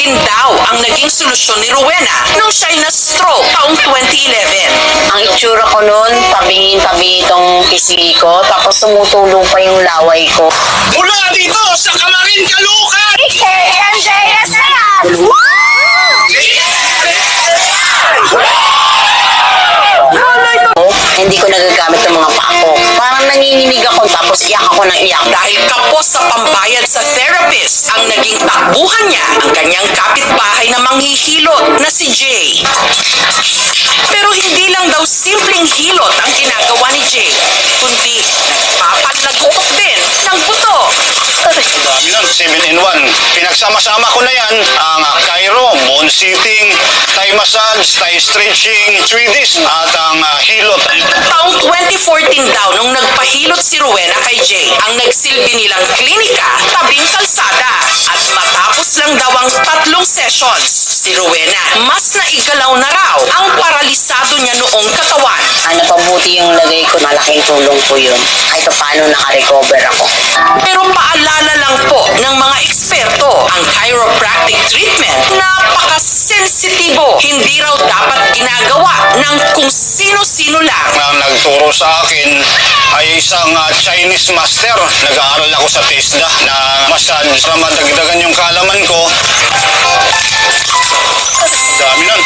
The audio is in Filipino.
therapy daw ang naging solusyon ni Rowena nung siya'y na-stroke taong 2011. Ang itsura ko noon, tabingin-tabi itong pisngi ko, tapos tumutulong pa yung laway ko. Mula dito sa Kamarin, Caloocan! Hindi ko nagagamit ng mga paa ko. Parang nanginginig ako, tapos iyak ako ng iyak. Dahil kapos sa pambayad sa therapist, ang naging takbuhan niya ang kanyang kapitbahay na manghihilot na si Jay. Pero hindi lang daw simpleng hilot ang ginagawa ni Jay, kundi nagpapalagutok din ng buto. Dami nun, 7-in-1. Pinagsama-sama ko na yan, ang Cairo, bone sitting, Thai massage, Thai stretching, Swedish, at ang hilot. Taong 2014 daw nung nagpahilot si Rowena kay Jay, ang nagsilbi nilang klinika tabing kalsada. At matapos lang daw ang 3 sessions, si Rowena mas naigalaw na raw ang paralisado niya noong katawan. Ano pa buti yung lagay ko, malaking tulong po yun. Kahit paano naka-recover ako. Pero paalala lang po ng mga eksperto, ang chiropractic treatment napaka-sensitibo. Hindi raw dapat ginagawa ng kung sino-sino lang. Ang nagturo sa akin ay isang Chinese master. Nag-aaral ako sa TESDA na massage para madagdagan yung kaalaman ko. Dami nun.